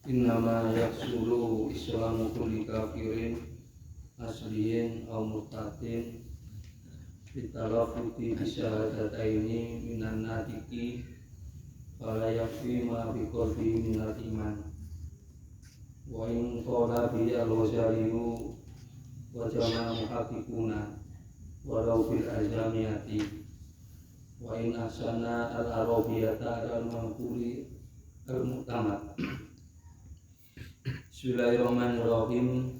Innama yaksulu islamu kulli kafirin asliyin aw murtadin bitalafuti bisyahadataini minan natiki fala yakfi ma biqalbi minal iman wa in qala bi al-Ghazaliyu wa jama'a muhaqiquna walau bil azamiyati wa in ahsana al-arabiyata al-manquli al-mu'tamad. Bismillahirrahmanirrahim.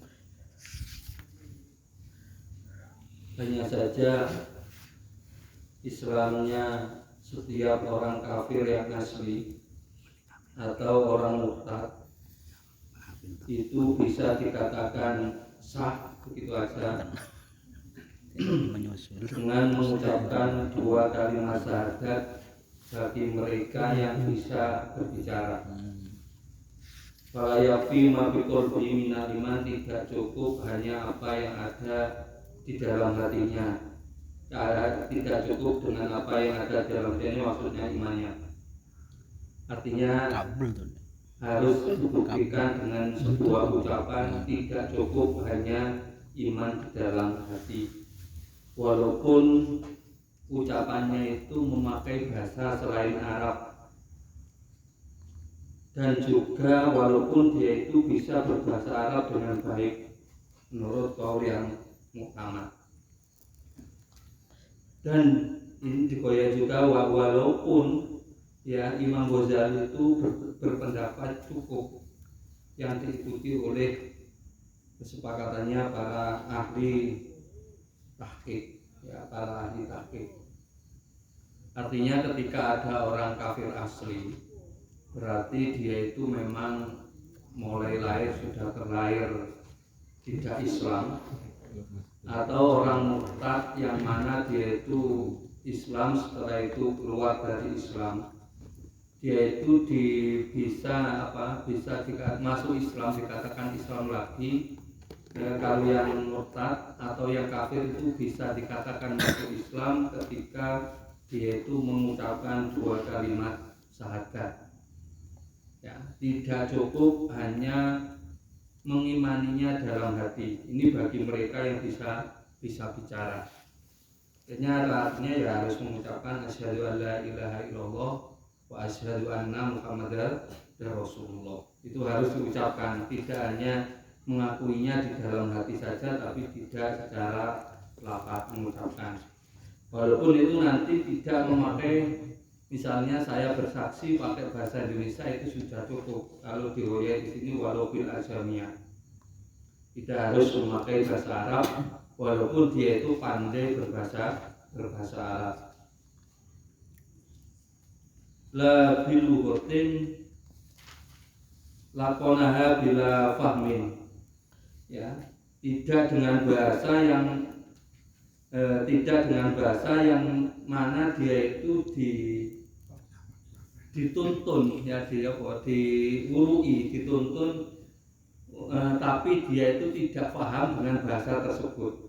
Hanya saja Islamnya setiap orang kafir yang asli atau orang murtad itu bisa dikatakan sah begitu saja dengan mengucapkan dua kalimat syahadat bagi mereka yang bisa berbicara. Fala yakfi ma biqalbi minal iman, tidak cukup hanya apa yang ada di dalam hatinya, tidak cukup dengan apa yang ada di dalam hatinya, maksudnya imannya. Artinya harus dibuktikan dengan sebuah ucapan, tidak cukup hanya iman di dalam hati. Walaupun ucapannya itu memakai bahasa selain Arab, dan juga walaupun dia itu bisa berbahasa Arab dengan baik menurut kaul yang muhkamah. Dan ini dikoyak juga walaupun ya Imam Ghazali itu berpendapat cukup yang diikuti oleh kesepakatannya para ahli tahqiq, ya para ahli tahqiq. Artinya ketika ada orang kafir asli, berarti dia itu memang mulai lahir sudah terlahir tidak Islam, atau orang murtad yang mana dia itu Islam setelah itu keluar dari Islam, dia itu bisa masuk Islam, dikatakan Islam lagi. Kalau yang murtad atau yang kafir itu bisa dikatakan masuk Islam ketika dia itu mengucapkan dua kalimat syahadat. Ya, tidak cukup hanya mengimaninya dalam hati. Ini bagi mereka yang bisa bicara. Artinya ya harus mengucapkan asyhadu alla ilaha illallah wa asyhadu anna muhammadar rasulullah. Itu harus diucapkan, tidak hanya mengakuinya di dalam hati saja, tapi tidak secara lafaz mengucapkan. Walaupun itu nanti tidak memakai, misalnya saya bersaksi pakai bahasa Indonesia, itu sudah cukup. Kalau diriwayat di sini walau bil azamiyah, tidak harus memakai bahasa Arab, walaupun dia itu pandai berbahasa Arab. La bilugotin lakonaha bila fahmin, ya, tidak dengan bahasa yang mana dia itu dituntun, ya, dituntun, tapi dia itu tidak paham dengan bahasa tersebut.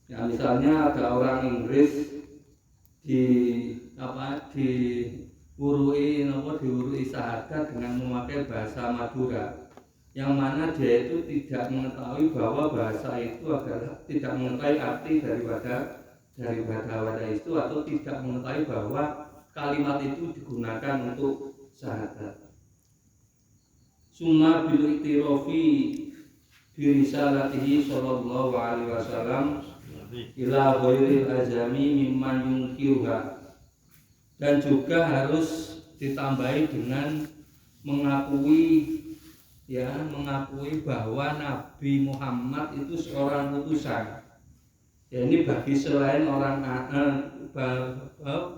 Ya, misalnya ada orang Inggris diurui syahadat dengan memakai bahasa Madura, yang mana dia itu tidak mengetahui bahwa bahasa itu adalah, tidak mengetahui arti daripada itu, atau tidak mengetahui bahwa kalimat itu digunakan untuk syahadat. Summa bil ittirofi bi risalatihi sallallahu alaihi wasallam ila ghairil azami mimman yunkiruha, dan juga harus ditambahi dengan mengakui bahwa Nabi Muhammad itu seorang utusan. Ya, ini bagi selain orang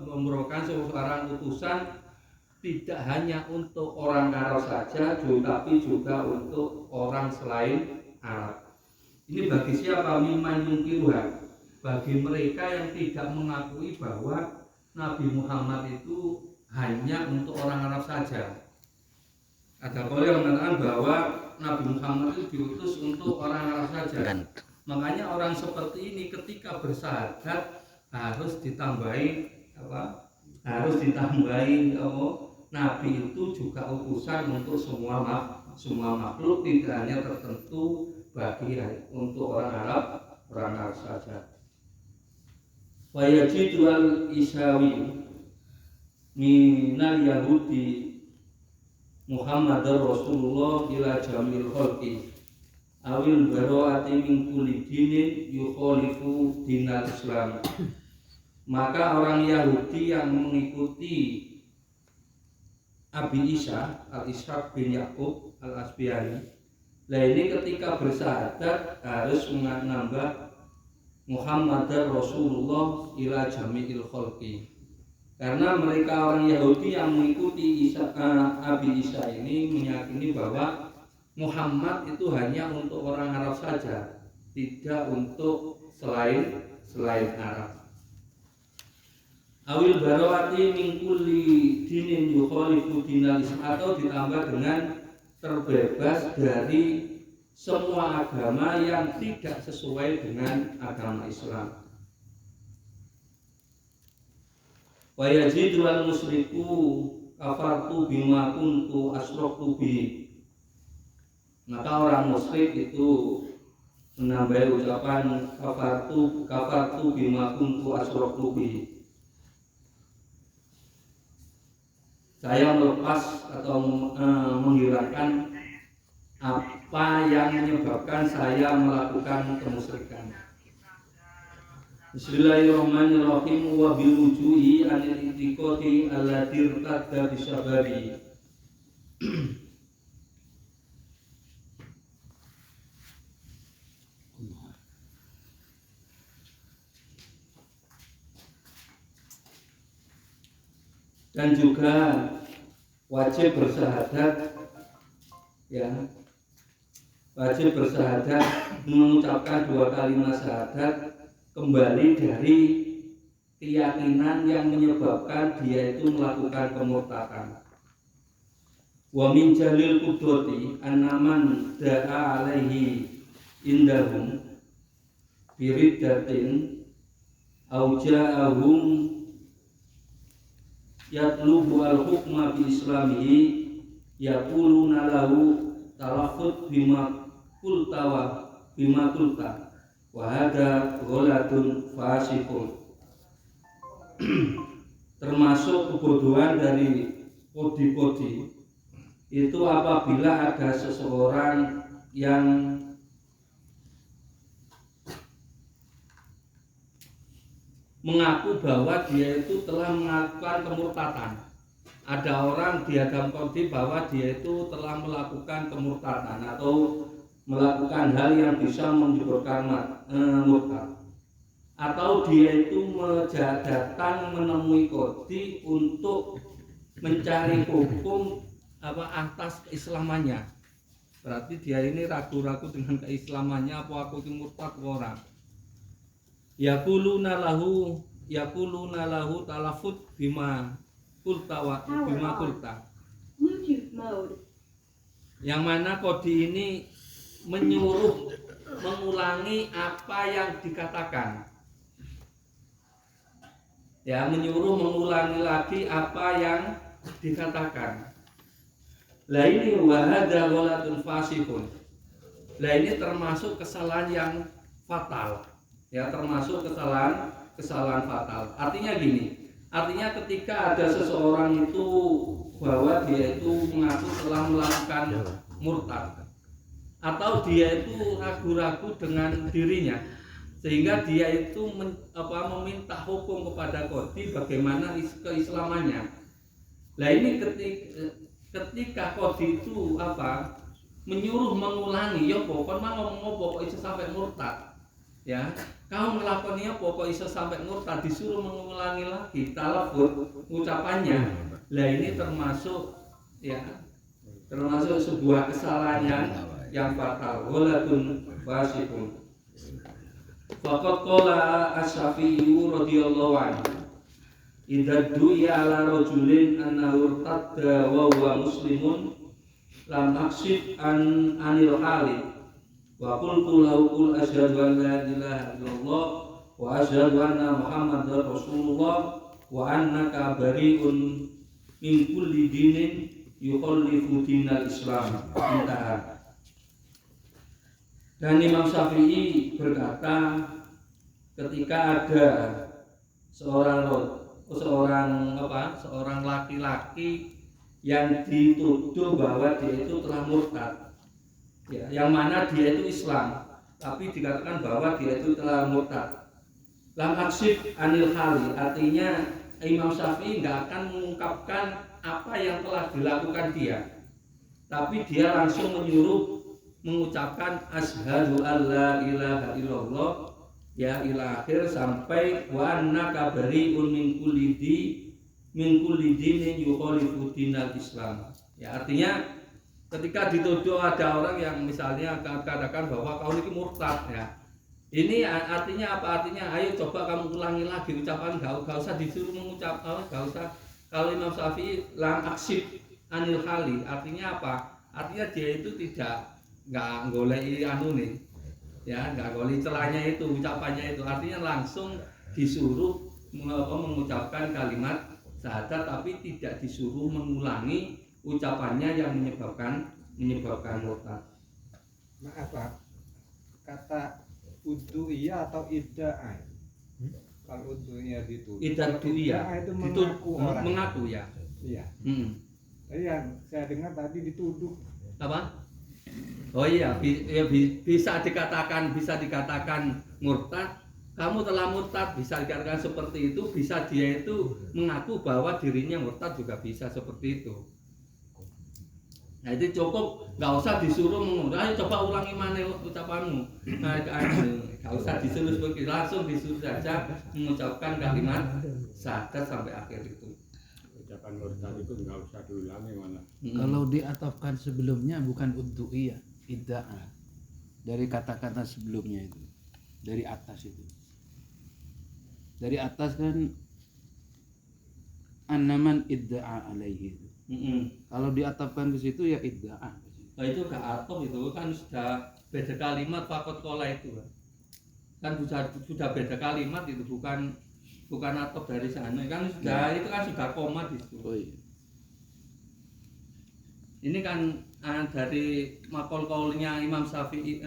merupakan seorang utusan, tidak hanya untuk orang Arab saja, tapi juga untuk orang selain Arab. Ini bagi siapa? Mimman yungkiruha, bagi mereka yang tidak mengakui bahwa Nabi Muhammad itu hanya untuk orang Arab saja. Ada kaul yang mengatakan bahwa Nabi Muhammad itu diutus untuk orang Arab saja. Makanya orang seperti ini ketika bersyahadat harus ditambahi Nabi itu juga utusan untuk semua makhluk, tidak hanya tertentu bagi untuk orang Arab saja. Wa yajidu al-Isawi minal Yahudi Muhammadar Rasulullah ila jamil khalqi awil baro'ati min kulli dinin yukhalifu dinal Islam. Maka orang Yahudi yang mengikuti Abi Isa al-Ishaq bin Yaqub al-Asbihani, nah ini ketika bersyahadat harus menambah Muhammadar Rasulullah ila jami'il khalqi, karena mereka orang Yahudi yang mengikuti Abi Isa ini meyakini bahwa Muhammad itu hanya untuk orang Arab saja, tidak untuk selain Arab. Awil barawati min kulli dinin yukhalifu dinal Islam, atau ditambah dengan terbebas dari semua agama yang tidak sesuai dengan agama Islam. Wa yazidu al musyriku kafartu bima kuntu asyraqtu bihi. Maka orang musyrik itu menambah ucapan kafartu bima kuntu asyraqtu bihi. Saya melepas atau menghilangkan apa yang menyebabkan saya melakukan kemusyrikan. Bismillahirrahmanirrahim. Wa bil wujuhi anil itiqadi allati irtadda bisababi. Dan juga wajib bersyahadat, ya, wajib bersyahadat mengucapkan 2 kalimat syahadat kembali dari keyakinan yang menyebabkan dia itu melakukan kemurtadan. Wa min jalil qudrati annaman da'a alaihi indahum biriddatin au ja'ahum yatlubu al-hukma bi islamihi yaquluna lahu talaffuz bima qulta wa hadha ghalatun fasiqun. Termasuk kebodohan dari kodi-kodi itu apabila ada seseorang yang mengaku bahwa dia itu telah melakukan kemurtadan. Ada orang diadam kodi bahwa dia itu telah melakukan kemurtadan atau melakukan hal yang bisa menyebabkan murtad, atau dia itu datang menemui kodi untuk mencari hukum atas keislamannya. Berarti dia ini ragu-ragu dengan keislamannya, apa aku itu murtad orang. Yaquluna lahu talafut bima qulta wa bima qulta. Yang mana kodi ini menyuruh mengulangi apa yang dikatakan. Ya, menyuruh mengulangi lagi apa yang dikatakan. Lah ini wa hadza ghalatun fasiqun. Lah ini termasuk kesalahan yang fatal. Ya, termasuk kesalahan fatal. Artinya gini, artinya ketika ada seseorang itu bahwa dia itu mengaku telah melakukan murtad, atau dia itu ragu-ragu dengan dirinya, sehingga dia itu meminta hukum kepada kodi bagaimana keislamannya. Nah ini ketika kodi itu menyuruh mengulangi, ya pokoknya ngomong pokok itu sampai murtad, ya kau melakukannya pokok itu sampai murtad, disuruh mengulangi lagi talafut ucapannya. Nah ini termasuk sebuah kesalahan yang fatal. Walatun fasiqun. Faqad qala Asy-Syafi'i radhiyallahu anhu, idza du'iya ala rajulin annahu irtadda wa huwa muslimun lam aqsid anil hali wa qultu lahu qul asyhadu an la ilaha illallah wa asyhadu anna Muhammadar Rasulullah wa annaka bari'un min kulli dinin yukhallifu dinal Islam. Intaha. Dan Imam Syafi'i berkata, ketika ada seorang laki-laki yang dituduh bahwa dia itu telah murtad, ya, yang mana dia itu Islam, tapi dikatakan bahwa dia itu telah murtad. Lam aksif anil hali, artinya Imam Syafi'i nggak akan mengungkapkan apa yang telah dilakukan dia, tapi dia langsung menyuruh mengucapkan asyhadu alla ilaha illallah ya ila akhir sampai wa annaka bari'un min kulli dinin yukhalifu dinal Islam. Ya, artinya ketika dituduh ada orang yang misalnya katakan bahwa kau ini murtad, ya. Ini artinya apa? Artinya ayo coba kamu ulangi lagi ucapan, enggak usah disuruh mengucap, enggak usah. Kalau Imam Syafi'i lam aksif anil hali, artinya apa? Artinya dia itu enggak goleki nih, ya, enggak goleki celahnya itu, ucapannya itu, artinya langsung disuruh mengucapkan kalimat syahadat, tapi tidak disuruh mengulangi ucapannya yang menyebabkan murtad. Maaf Pak, kata udu'iyah atau idda'ah? Kalau udu'iyah dituduh, idda'ah itu mengaku ya. Iya. Jadi yang saya dengar tadi dituduh. Apa? Oh iya, bisa dikatakan murtad. Kamu telah murtad, bisa dikatakan seperti itu. Bisa dia itu mengaku bahwa dirinya murtad juga bisa seperti itu. Nah, itu cukup, nggak usah disuruh mengulang. Ayo coba ulangi mana ucapanmu. Nah, nggak usah disuruh seperti, langsung disuruh saja mengucapkan kalimat syahadat sampai akhir itu. Ucapan murtad itu nggak usah diulangi mana. Kalau diatafkan sebelumnya bukan uddu'iyah, idda'ah. Dari kata-kata sebelumnya itu, dari atas itu. Dari atas kan annaman idda'a alaihi itu. Kalau diatafkan ke situ ya idda'ah. Nah, itu gak ataf, itu kan sudah beda kalimat fakot kola itu kan sudah beda kalimat itu, bukan ataf dari sana kan sudah itu kan sudah koma di situ. Oh iya. Ini kan dari makol kolnya Imam Syafi'i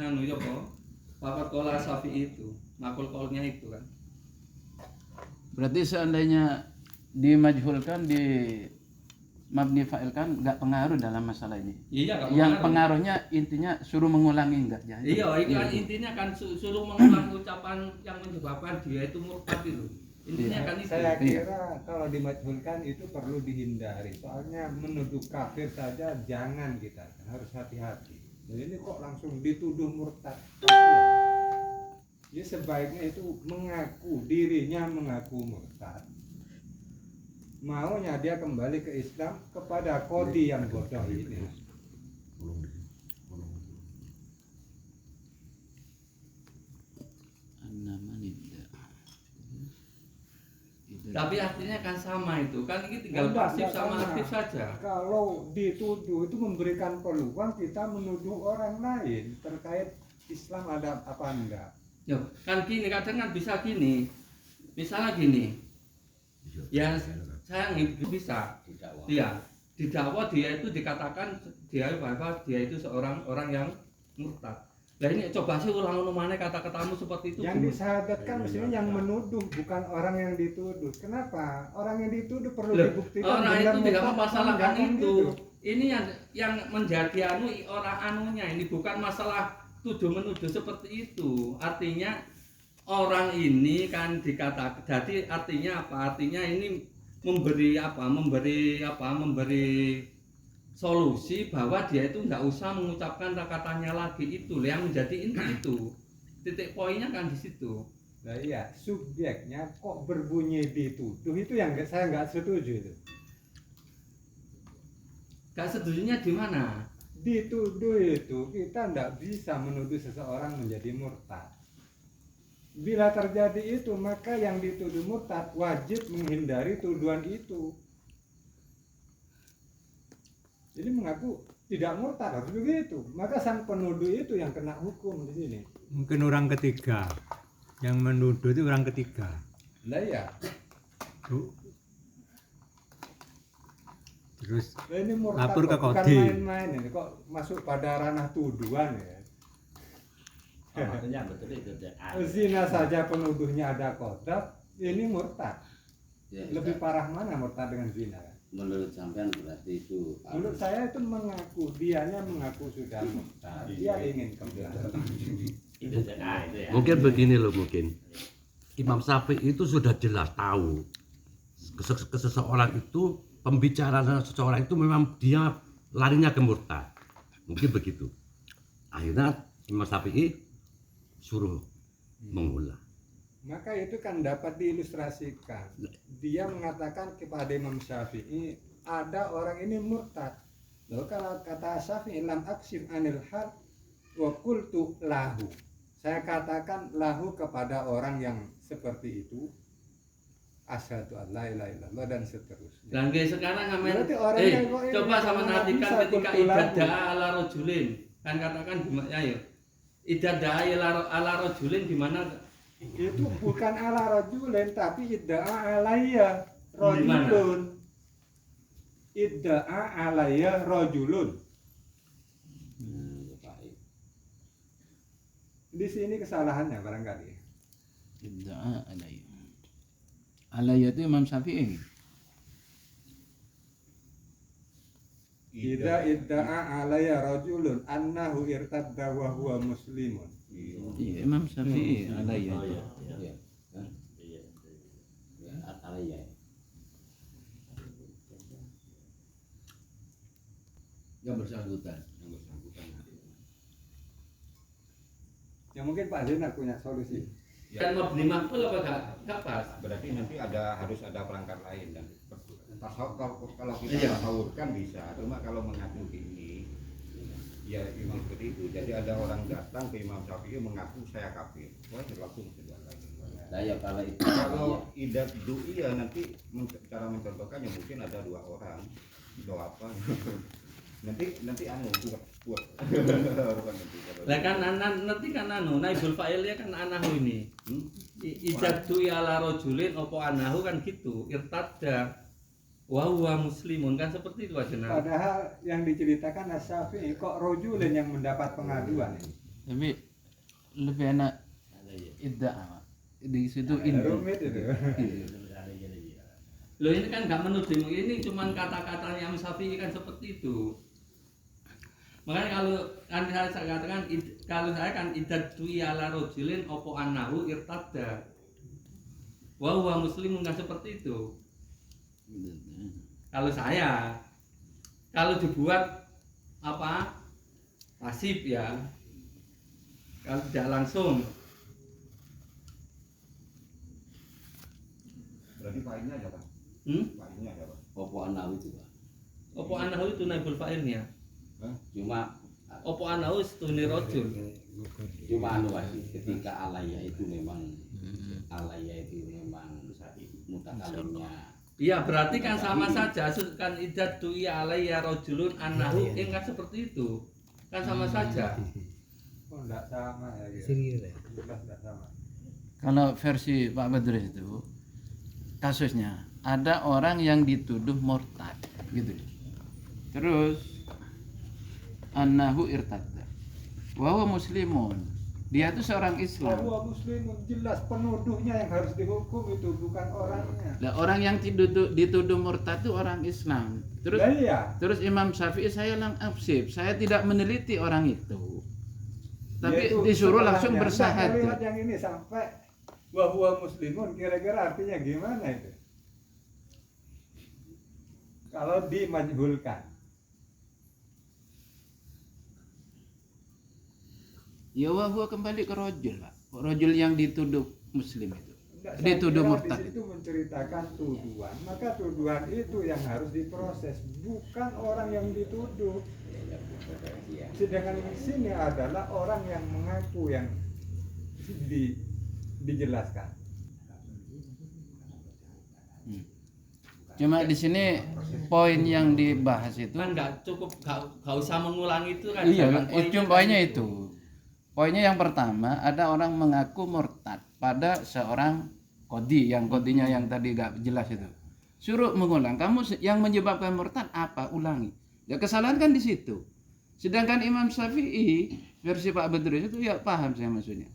fakot kola Syafi'i itu makol kolnya itu kan. Berarti seandainya dimajhulkan, di mabni fa'il kan nggak pengaruh dalam masalah ini. Iya, yang pengaruhnya intinya suruh mengulangi enggak ya? Iya, itu kan intinya kan suruh mengulangi ucapan yang menyebabkan dia itu murtad itu. Intinya kan itu. Saya kira kalau dimajhulkan itu perlu dihindari. Soalnya menuduh kafir saja jangan, kita harus hati-hati. Jadi ini kok langsung dituduh murtad. Ya sebaiknya itu dirinya mengaku murtad. Maunya dia kembali ke Islam kepada kodi yang bodoh ini. Tapi artinya kan sama itu, kan ini tinggal pasif sama aktif saja. Kalau dituduh itu memberikan peluang kita menuduh orang lain terkait Islam ada apa enggak. Yo, kan gini, kadang kan bisa gini. Misalnya gini. Ya, saya bisa. Iya, didakwa dia itu dikatakan bahwa dia itu seorang orang yang murtad. Nah ini coba sih ulang mana kata-katamu seperti itu. Yang disyahadatkan mestinya yang menuduh, bukan orang yang dituduh. Kenapa? Orang yang dituduh perlu dibuktikan. Orang itu tidak mempermasalahkan itu. Gitu. Ini yang menjadi orang anunya ini bukan masalah tuduh menuduh seperti itu. Artinya orang ini kan dikatakan, jadi artinya apa? Artinya ini memberi solusi bahwa dia itu nggak usah mengucapkan katanya lagi, itu yang menjadi inti itu. Titik poinnya kan di situ. Nah iya, subjeknya kok berbunyi dituduh, itu yang saya nggak setuju itu. Nggak setujunya di mana? Dituduh itu kita nggak bisa menuduh seseorang menjadi murtad. Bila terjadi itu, maka yang dituduh murtad wajib menghindari tuduhan itu. Jadi mengaku tidak murtad harus begitu. Maka sang penuduh itu yang kena hukum di sini. Mungkin orang ketiga yang menuduh itu orang ketiga. Lah ya. terus Lah ini murtad lapor ke kok, bukan Kodi. main-main ini kok masuk pada ranah tuduhan ya. Maksudnya betul itu Zina saja penuduhnya ada kodak, ini murtad. ya, Lebih parah mana murtad dengan zina? menurut sampean berarti itu Menurut saya itu mengaku, dianya mengaku sudah murtad, dia ingin kembali. itu ya. Mungkin begini loh, mungkin Imam Syafi'i itu sudah jelas tahu ke seseorang itu, pembicaraan seseorang itu memang dia larinya ke murtad, mungkin begitu. Akhirnya Imam Syafi'i suruh mengulang. Maka itu kan dapat diilustrasikan. Dia mengatakan kepada Imam Syafi'i, ada orang ini murtad. Lalu kalau kata Syafi'i, lam aksif anil hal wa qultu lahu. Saya katakan lahu kepada orang yang seperti itu, asyhadu an la ilaha illallah dan seterusnya. Dan kayak sekarang ngamen, Berarti orang yang kok ini coba sama nggak nantikan bisa ketika kultural. ibadah ala rojulin, kan katakan gimana ayo, ibadah ala rojulin gimana? Itu bukan ala rajulin tapi idda'a alayya rajulun. Idda'a alayya rajulun. Baik. Di sini kesalahannya barangkali. Idda'a alayya. Alayya itu Imam Syafi'i. Idza idda'a alayya rajulun annahu irtadda wa huwa muslimun. Iya, Imam Syafi'i alayya. Oh itu. iya, iya. Kan? Iya. Ya, alaya. Yang bersangkutan. Yang bersangkutan. Ya mungkin Pak Zainal punya solusi. Kan mau beli makbul apa gak pas? Berarti nanti harus ada perangkat lain dan kalau kita Iya. tasawurkan bisa, cuma kalau mengaku ini ya memang seperti itu. Jadi ada orang datang ke Imam Syafi'i mengaku saya kafir, wah langsung sudah lagi. Nah ya kalau itu Kalau idat du'iyah nanti cara mencontohkannya mungkin ada 2 orang atau apa. nanti kuat. Lah kan nanti kan naibul fa'ilnya kan anahu ini. Ijadu ala rojulin opo anahu kan gitu, irtadda wa huwa muslimun kan seperti itu aja. Padahal yang diceritakan Asy-Syafi'i kok rajulin yang mendapat pengaduan ini. Tapi lebih enak idda'a. Di situ inti. Rumit itu. Loh ini kan nggak menuduh, ini cuman kata-katanya Imam Syafi'i kan seperti itu. Makanya kalau kan saya katakan kalau saya kan idadu ala rojulin opo anahu irtadda wa huwa muslimun kan seperti itu. Kalau saya, kalau dibuat apa pasif ya, kalau tidak langsung. Berarti fa'ilnya ada Pak? Fa'ilnya ada Pak? Popo anawi itu Pak. Opo anahu itu naibul fa'ilnya. Cuma Opo anahu stuni rojul. anu Mas, ketika alaya itu memang mutakalimnya. Iya berarti kan sama saja kan idadu ya alayya rojulun anahu kan seperti itu kan sama saja. Oh enggak sama ya gitu. Jelas enggak sama. Kalau versi Pak Badrus itu kasusnya ada orang yang dituduh murtad gitu. Terus annahu irtadda wa huwa muslimun. Dia itu seorang Islam. Bahwa muslimun jelas penuduhnya yang harus dihukum itu bukan orangnya. Nah, orang yang dituduh murtad itu orang Islam. Terus Lah iya. terus Imam Syafi'i saya absif, saya tidak meneliti orang itu. Tapi Yaitu disuruh langsung setelahnya. Enggak, bersahadat. lihat yang ini sampai bahwa muslimun kira-kira artinya gimana itu? Kalau dimajhulkan. Ya wahwa kembali ke rojul Pak. Rojul yang dituduh muslim itu. Enggak, Dituduh saya kira murtad. Di situ menceritakan tuduhan, maka tuduhan itu yang harus diproses, bukan orang yang dituduh. Sedangkan di sini adalah orang yang mengaku yang dijelaskan. Cuma di sini poin yang dibahas itu Kan nggak cukup nggak usah mengulangi itu kan. iya, Jangan itu kan poinnya itu. Poinnya yang pertama ada orang mengaku murtad pada seorang kodi yang kodinya yang tadi gak jelas itu. suruh mengulang. Kamu yang menyebabkan murtad apa? Ulangi. Ya kesalahan kan di situ. Sedangkan Imam Syafi'i versi Pak Badrus itu ya paham saya maksudnya.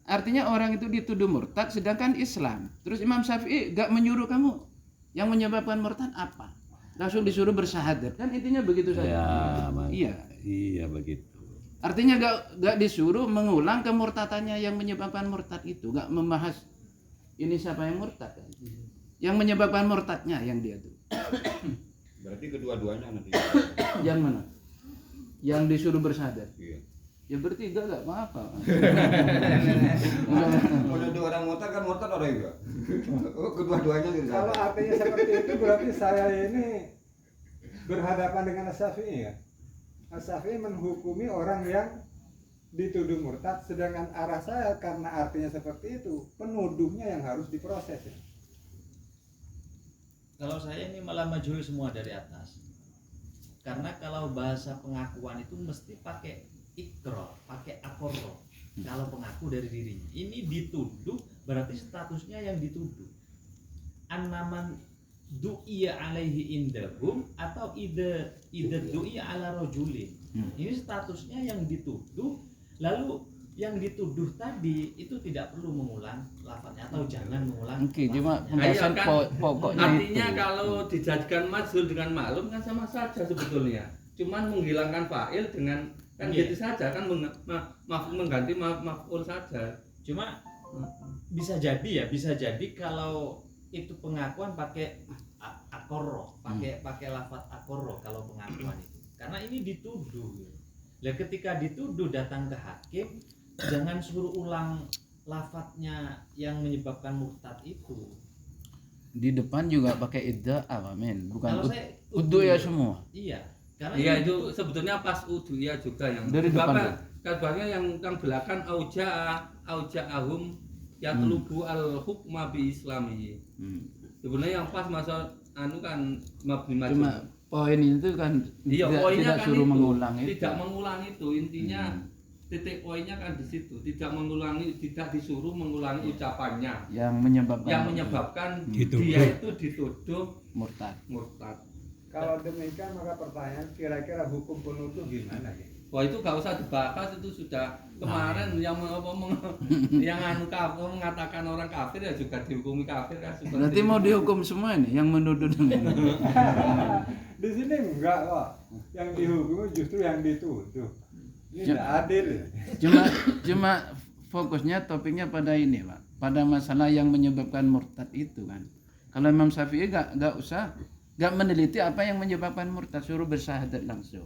Artinya orang itu dituduh murtad sedangkan Islam. Terus Imam Syafi'i gak menyuruh kamu yang menyebabkan murtad apa? Langsung disuruh bersyahadat. Kan intinya begitu saja. Ya, Iya. iya begitu. Artinya gak disuruh mengulang kemurtadannya yang menyebabkan murtad itu. Gak membahas ini siapa yang murtad kan? Yang menyebabkan murtadnya yang dia tuh. Berarti kedua-duanya nanti. Yang mana? Yang disuruh bersyahadat. Iya. Ya bertiga gak apa-apa. Kalau ada orang murtad kan murtad orang juga. Oh, kedua-duanya gitu. Kalau artinya seperti itu berarti saya ini berhadapan dengan As-Syafi'i ya. As-Syafi'i menghukumi orang yang dituduh murtad, sedangkan arah saya karena artinya seperti itu, penuduhnya yang harus diproses ya. Kalau saya ini malah maju semua dari atas. Karena kalau bahasa pengakuan itu mesti pakai ikrar, pakai akorro. Kalau pengaku dari dirinya, ini dituduh berarti statusnya yang dituduh. An-naman du'iya alaihi indahum atau ida du'iya ala rajulin. Ini statusnya yang dituduh, lalu yang dituduh tadi itu tidak perlu mengulang lafadznya atau jangan mengulang. Oke, cuma lafadznya. pembahasan Kan pokoknya artinya itu. kalau dijadikan majhul dengan maklum kan sama saja sebetulnya. Cuman menghilangkan fa'il dengan kan Iya. gitu saja kan mengganti maf'ul saja. Cuma bisa jadi kalau itu pengakuan pakai akorro, pakai lafadz akorro kalau pengakuan itu. Karena ini dituduh. Lah ketika dituduh datang ke hakim, jangan suruh ulang lafadznya yang menyebabkan murtad itu. Di depan juga pakai idda apa men? Bukan Kalau saya udu ya semua. Iya. Karena Iya ini itu sebetulnya pas uduya juga yang Dari depan tuh. kabarnya yang belakang auja'ahum yatlubu al-hukma bi islami. Sebenarnya yang pas masa anu kan mabni majhul. Cuma poin itu kan Iya, poinnya tidak kan suruh itu, mengulang itu. tidak mengulang itu intinya. Titik poinnya kan di situ, tidak disuruh mengulangi ucapannya Yang menyebabkan Dituduh. dia itu dituduh murtad. murtad. Kalau demikian maka pertanyaan kira-kira hukum penuduh gimana ya? Wah itu gak usah dibahas, itu sudah kemarin yang yang anu kafir mengatakan orang kafir ya juga dihukumi kafir kan. Berarti mau dihukum semua ini yang menuduh dengan Di sini enggak kok. Yang dihukum justru yang dituduh. Ini tidak adil. cuma fokusnya topiknya pada ini Pak, pada masalah yang menyebabkan murtad itu kan. Kalau Imam Syafi'i gak meneliti apa yang menyebabkan murtad, suruh bersyahadat langsung.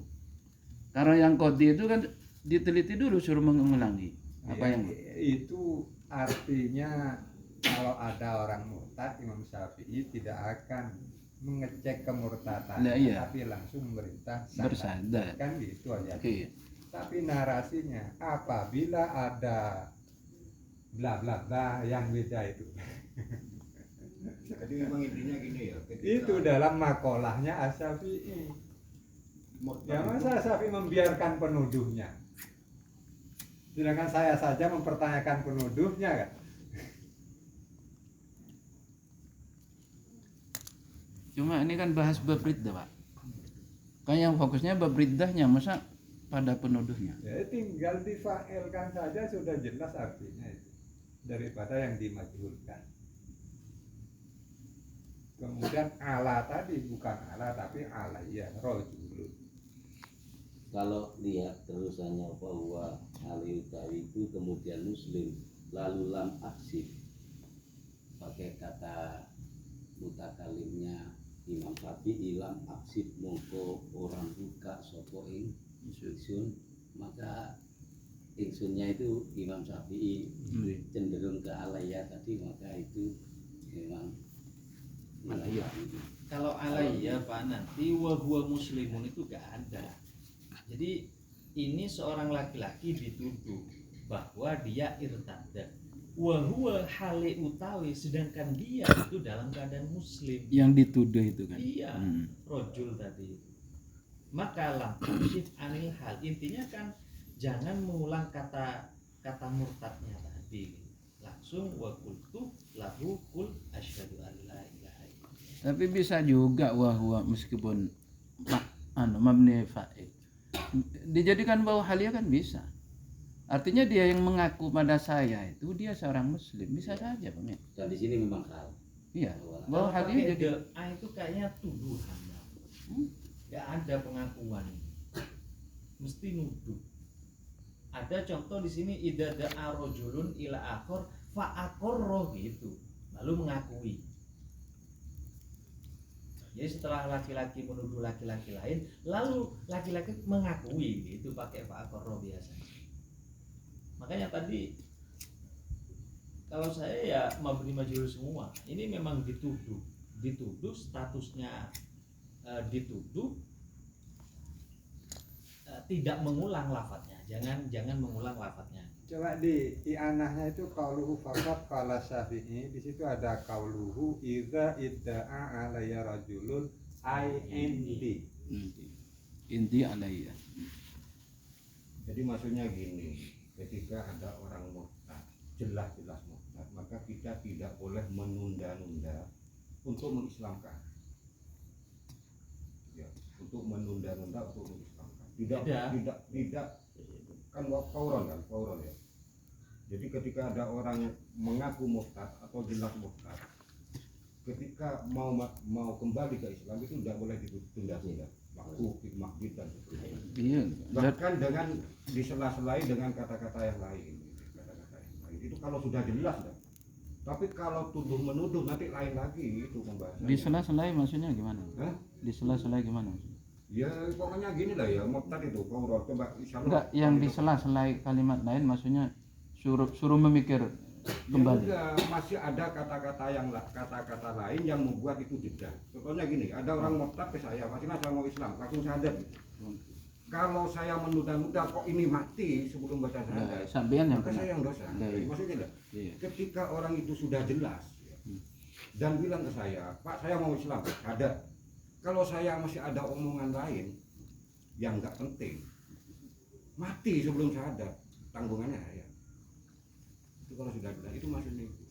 Karena yang qadhi itu kan diteliti dulu, suruh mengulangi apa Ya, yang itu artinya kalau ada orang murtad, Imam Syafi'i tidak akan mengecek kemurtadan, Nah, iya. tapi langsung memerintah Bersyahadat. kan gitu aja. Oke. Tapi narasinya apabila ada bla bla bla yang beda itu. Jadi memang intinya gini ya. Itu dalam makolahnya As-Syafi'i. Ya masa As-Syafi'i membiarkan penuduhnya. Sedangkan saya saja mempertanyakan penuduhnya kan. Cuma ini kan bahas bab riddah Pak. Kan yang fokusnya bab riddahnya, masa pada penuduhnya. Ya tinggal difailkan saja sudah jelas artinya itu. Daripada yang dimajhulkan. Kemudian ala tadi bukan ala tapi alaiya rajulun. Kalau lihat terusannya bahwa al-Utawi itu kemudian muslim lalu lam aksif pakai kata mutakalimnya Imam Syafi'i lam aksif mongko orang buka sapa ing ingsun, maka ingsunnya itu Imam Syafi'i cenderung ke alaiya tadi, maka itu memang alaiya. Kalau alaiya Pak nanti wa huwa muslimun itu gak ada. Jadi ini seorang laki-laki dituduh bahwa dia irtadda. Wa huwa hale utawi, sedangkan dia itu dalam keadaan muslim. Yang dituduh itu kan. Iya, rojul tadi. Maka lam taksif anil hal. Intinya kan jangan mengulang kata murtadnya tadi. Langsung wa qultu lahu qul asyhadu an la ilaha illallah. Tapi bisa juga wahwa meskipun mabni fa'il dijadikan bahwa halia kan bisa. Artinya dia yang mengaku pada saya itu dia seorang muslim, bisa saja Bang. Dan di sini memang hal. Iya, Kalau bahwa halia pakai jadi doa itu kayaknya tuduhan, Bang. Nggak ada pengakuan, mesti nuduh. Ada contoh di sini idza da'a rajulun ila akhar fa aqarra gitu, lalu mengakui. Jadi setelah laki-laki menuduh laki-laki lain, lalu laki-laki mengakui, itu pakai fa aqarra biasanya. Makanya tadi kalau saya ya mabni majhul semua. Ini memang dituduh statusnya dituduh, tidak mengulang lafadznya. Jangan mengulang lafadznya. Coba di i'anahnya itu qauluhu faqat qala Syafi'i, di situ ada qauluhu idza idda'a alayya rajulun indi. inti alayya. Jadi maksudnya gini, ketika ada orang murtad, jelas-jelas murtad, maka kita tidak boleh menunda-nunda untuk mengislamkan. Ya, untuk menunda-nunda untuk mengislamkan. Tidak kan fauron ya. Jadi ketika ada orang mengaku murtad atau jelas murtad, ketika mau kembali ke Islam itu tidak boleh ditunda-tunda. Waktu masjid dan seterusnya. Iya. Bahkan dengan disela-selai dengan kata-kata yang lain. Itu kalau sudah jelas dah. Tapi kalau tuduh menuduh nanti lain lagi itu pembahasannya. Di sela-selai maksudnya gimana? Hah? Di sela-selai gimana? Ya pokoknya gini lah ya, murtad itu kau coba insyaallah. Enggak, yang di sela-selai kalimat lain maksudnya suruh memikir kembali. Ya, masih ada kata-kata lain yang membuat itu jeda. Contohnya gini, ada orang murtad ke saya, "Mas, saya mau Islam," langsung sadar. Kalau saya menunda-nunda kok ini mati sebelum baca syahadat, Sampean yang maka kena. saya yang dosa. Maksudnya enggak? Iya. Ketika orang itu sudah jelas dan bilang ke saya, "Pak, saya mau Islam," syahadat. Kalau saya masih ada omongan lain yang enggak penting, mati sebelum syahadat, tanggungannya saya. Itu kalau sudah jelas, itu maksudnya itu.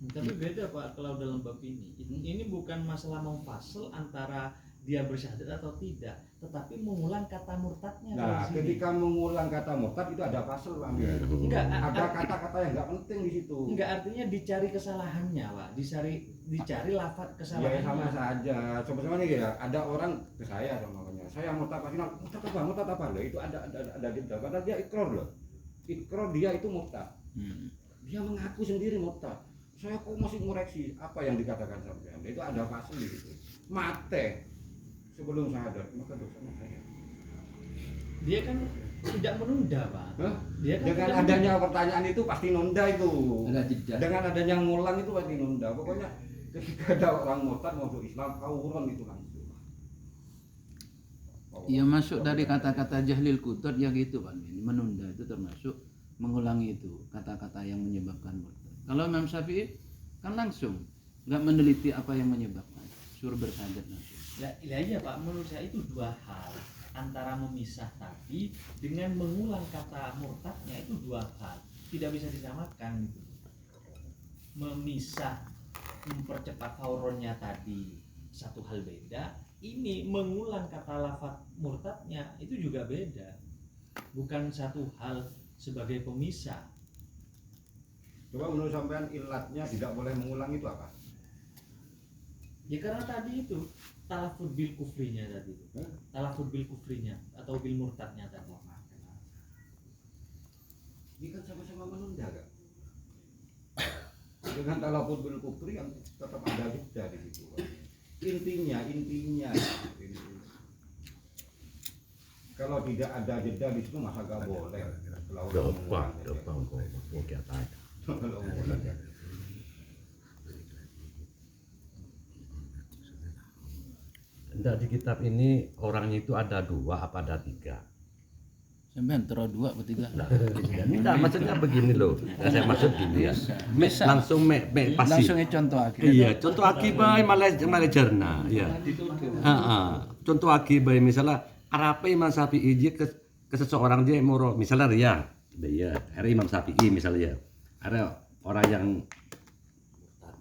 Tapi beda Pak kalau dalam bab ini. Ini bukan masalah memfasel antara dia bersyahadat atau tidak, tetapi mengulang kata murtadnya. Nah, ketika mengulang kata murtad itu ada fasal, Bang. Enggak, Ada kata-kata yang enggak penting di situ. enggak, artinya dicari kesalahannya, Pak. Dicari lafaz Ya kesalahannya. sama saja. Coba-coba nih ya, ada orang ke saya namanya. Saya murtad pasti murtad apa loh? Itu ada di padahal dia ikrar loh. Ikrar dia itu murtad. Dia mengaku sendiri murtad. Saya kok masih ngoreksi apa yang dikatakan sampean. Itu ada fasal di situ. Mate sebelum syahadat, maka dosanya saya. Dia kan tidak menunda, Pak. Hah? Dia kan Dengan tidak adanya pertanyaan itu pasti nunda itu. Ada jeda. Dengan adanya ngulang itu pasti nunda. Pokoknya ketika ada orang murtad masuk Islam, fauron itu langsung. Ya masuk dari kata-kata jahlil kutot ya gitu Pak. Menunda itu termasuk mengulangi itu kata-kata yang menyebabkan murtad. Kalau Imam Syafi'i kan langsung nggak meneliti apa yang menyebabkan, suruh bersyahadat langsung. Ya, iya Pak, menurut saya itu dua hal. Antara memisah tadi dengan mengulang kata murtadnya itu dua hal. Tidak bisa disamakan gitu. Memisah, mempercepat fauronnya tadi satu hal beda. Ini mengulang kata lafaz murtadnya itu juga beda. Bukan satu hal sebagai pemisah. Coba menurut sampean ilatnya tidak boleh mengulang itu apa? Ya karena tadi itu talafud bil kufrinya tadi itu. Talafud bil kufrinya atau bil murtadnya tadi. Ini kan sama-sama menunda kan? Dengan talafud bil kufri yang tetap ada jeda di situ. Intinya. Kalau tidak ada jeda di situ masa gak boleh. Kalau orang mengulang. Kalau mengulang. Enggak, di kitab ini orangnya itu ada 2 apa ada 3? Sampean terus 2 atau 3? Nah, enggak, maksudnya begini loh. Nah, saya maksud gini ya. Bisa. Langsung pasti. Langsung contoh akhirnya. Iya, contoh akibat malah jarna, ya. Contoh akibat misalnya Arape Imam Syafi'i ke seseorang dia moro, misalnya Ria, hari Imam Syafi'i misalnya ya. Ada orang yang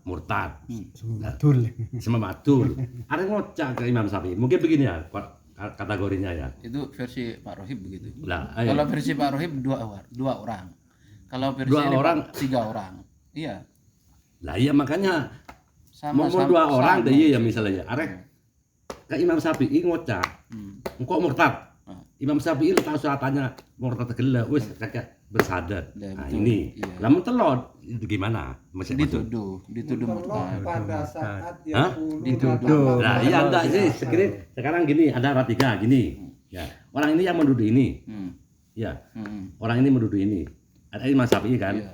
murtad. Betul. Sama matul. Ada ngocak ke Imam Syafi'i. Mungkin begini ya kategorinya ya. Itu versi Pak Rohib begitu. Lah, Kalau versi Pak Rohib dua orang. Kalau versi Dua ini orang. Pak, 3 orang. Iya. Lah iya makanya Sama mau dua orang sama. deh iya ya misalnya. Arek ke Imam Syafi'i ngocak. Engkau murtad. Imam Syafi'i letak suratannya murtad gila wis kakek bersadar. Ya, Nah betul. ini. Iya. Lah mentelot itu gimana? Masih Dituduh Tolong murtad. pada saat Hah? Dituduh. Nah iya enggak sih. Sekarang gini ada tiga gini. Ya orang ini yang menuduh ini. Ya orang ini menuduh ini. Ada Imam Syafi'i kan. Iya.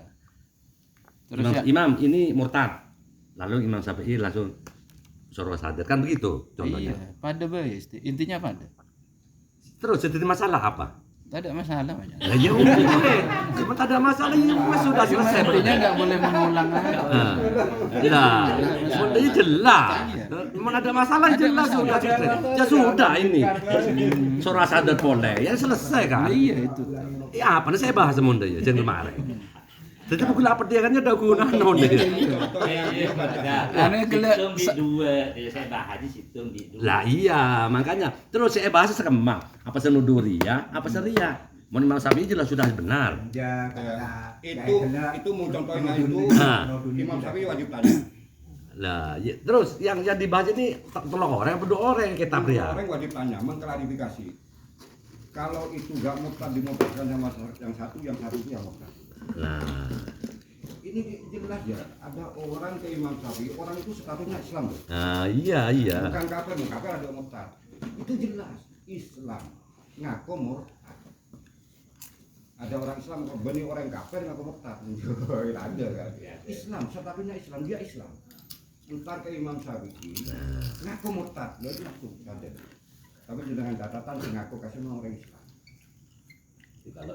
Terus ya, Imam ini murtad. Lalu Imam Syafi'i langsung suruh sadar kan begitu contohnya. iya, pada baik. Intinya pada. Terus jadi masalah apa? Tak ada masalah banyak. Lah ya udah. Cuma tak ada masalah ya wes sudah selesai. Intinya nggak boleh mengulang lagi. Ya, sebenarnya jelas. Memang ada masalah jelas sudah selesai. Ya sudah ini. Suruh sadar boleh. Ya selesai kan? Iya itu. Ya apa nih saya bahas semuanya ya jangan kemarin. Jadi buku lapar dia kan ada guna non deh. Aneh gila. Situng di dua, saya bahas di situng di dua. Lah iya, makanya terus saya bahas sekemang. Apa senuduh ria, apa seria? Mau Imam Syafi'i jelas sudah benar. Itu mau contohnya itu Nah. Imam Syafi'i wajib tanya. Lah, ya, terus yang dibahas ini tolong orang berdua orang kita pria. Orang wajib tanya, mengklarifikasi. Kalau itu gak murtad dimurtadkan sama yang satu itu yang murtad. Nah, Ini jelas ya, ada orang ke Imam Syafi'i, orang itu statusnya Islam loh. nah iya. Bukan kafir ada murtad. Itu jelas, Islam ngaku murtad. Ada orang Islam, benih orang kafir ngaku murtad. Ada kan? Islam, statusnya Islam, dia Islam. Ntar ke Imam Syafi'i, ngaku murtad, dia itu langsung sadar. Tapi dengan catatan ngaku kasih orang Islam. Kalau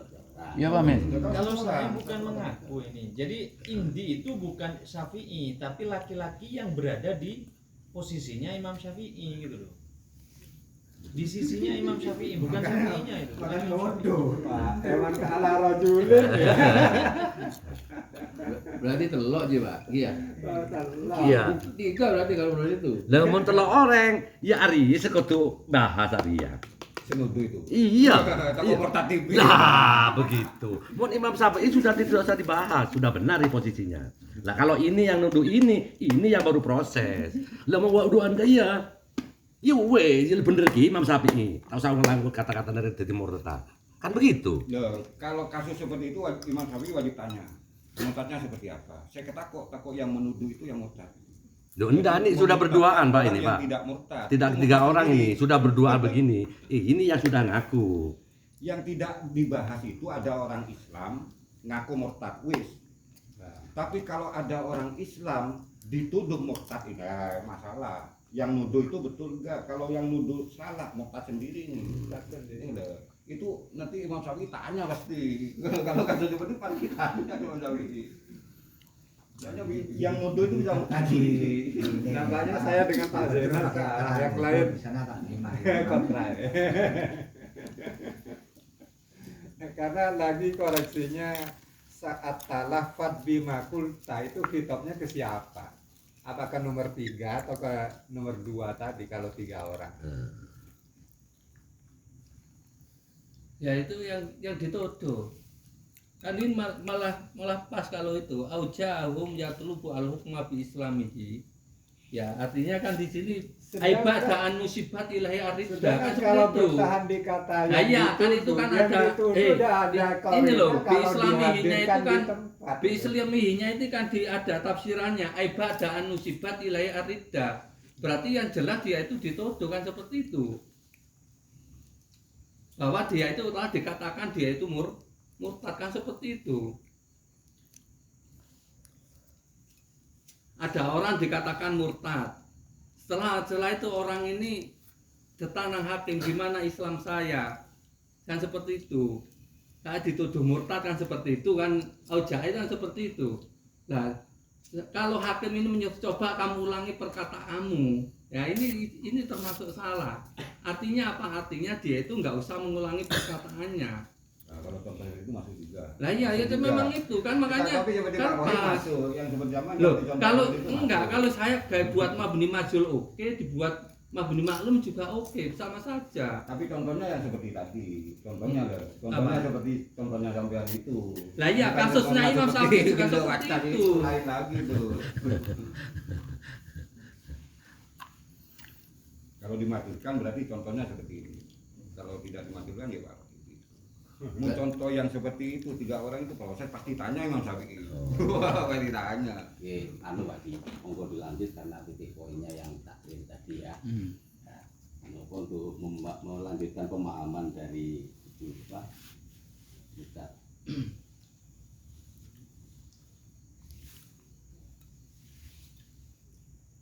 Ya Pak Men. Kalau saya bukan mengaku ini, jadi Indi itu bukan Syafi'i, tapi laki-laki yang berada di posisinya Imam Syafi'i gitu loh. Di sisinya Imam Syafi'i, bukan Syafi'inya itu. bukan Imam Syafi'i. Pak. Emang kalah rajulin. Berarti telok aja Pak. Iya. Iya. 3 berarti kalau menurut itu. Lah mau telok orang, ya Ari sekutu bahas Ari ya. Senuduh itu. Iya. Takut murtad TV. Lah begitu. Mau Imam Syafi'i sudah tidak usah dibahas, sudah benar di posisinya. Lah kalau ini yang nuduh ini yang baru proses. Lah mau waduhan dia. Ya wes, bener ki Imam Syafi'i. Tak usah ngulang kata-kata dari murtad. Kan begitu. Loh, kalau kasus seperti itu Imam Syafi'i wajib tanya. Murtadnya seperti apa? Saya takut yang menuduh itu yang murtad. Loh, enggak nih sudah berduaan Pak ini Yang Pak. tidak murtad. Tidak Itu 3 murtad orang sendiri. ini sudah berduaan begini. Ini yang sudah ngaku. Yang tidak dibahas itu ada orang Islam ngaku murtad wis. Tapi kalau ada orang Islam dituduh murtad ini masalah. Yang nuduh itu betul enggak? Kalau yang nuduh salah murtad sendiri ini. Ini loh. Itu nanti Imam Syafi'i tanya pasti. Kalau kasus seperti itu pasti tanya Imam Syafi'i. Soalnya yang nuduh itu bisa murtad sendiri. Nampaknya saya dengan Pak Zainal ke arah yang lain kontra. Karena lagi koreksinya saat talafat bima kulta itu kitabnya ke siapa? Apakah nomor 3 atau ke nomor 2 tadi kalau 3 orang? Ya itu yang dituduh. Kan ini malah pas kalau itu aujahum yatlubu al-hukma bi islamihi. Ya artinya kan di sini aibadaan musibat ilahi arida kan Sedangkan seperti kalau itu. bertahan dikata Nah, iya, kan itu kan ada ini loh bi islamihinya itu kan bi islamihinya itu kan ada tafsirannya aibadaan musibat ilahi arida. Berarti yang jelas dia itu dituduh kan seperti itu. Bahwa dia itu telah dikatakan dia itu murtad kan seperti itu. Ada orang dikatakan murtad. Setelah itu orang ini datang hakim gimana Islam saya kan seperti itu. Saya dituduh murtad kan seperti itu kan aujai kan seperti itu. Nah kalau hakim ini mencoba kamu ulangi perkataanmu, ya ini termasuk salah. Artinya apa? Artinya dia itu nggak usah mengulangi perkataannya. Nah, kalau contohnya itu masuk juga. Lah iya ya Masuk memang juga. itu kan makanya Tapi seperti kan Pak Wahid pas. masuk, yang seperti zaman Loh, seperti contoh kalau itu enggak, masuk. kalau saya kayak buat mabni majul oke, dibuat mabni maklum juga oke, sama saja. Tapi contohnya yang seperti tadi, contohnya loh, contohnya Apa? seperti contohnya sampean itu. Lah iya, Bukan kasusnya contohnya Imam seperti Syafi'i juga Indo seperti Waqt tadi, itu. lain lagi tuh. Kalau dimatikan berarti contohnya seperti ini. Kalau tidak dimatikan ya Pak. Mau contoh yang seperti itu 3 orang itu proses pasti tanya Imam Syafi'i. Wah, pasti ditanya. Oke, anu Pak Di, monggo dilanjut karena titik poinnya yang takdir tadi ya. Monggo untuk melanjutkan pemahaman dari Ibu Pak Ustaz.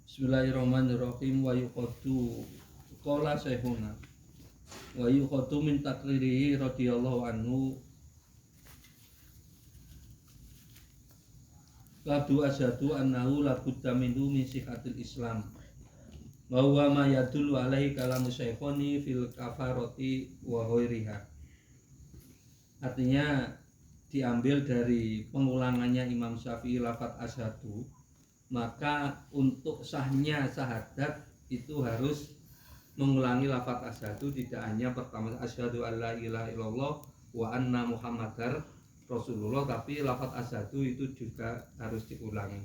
Bismillahirrahmanirrahim wa yuqaddu qala sayhuna wa yuqaddu min takririhi radhiyallahu anhu qadu asyhadu annahu la budda minhu min sihhatil islam wa huwa ma yadullu alaihi kalamu syekhoni fil kafarati wa ghairiha. Artinya diambil dari pengulangannya Imam Syafi'i lafaz asyhadu, maka untuk sahnya syahadat itu harus mengulangi lafaz asyhadu, tidak hanya pertama asyhadu alla ilaha illallah wa anna muhammadar rasulullah, tapi lafaz asyhadu itu juga harus diulangi.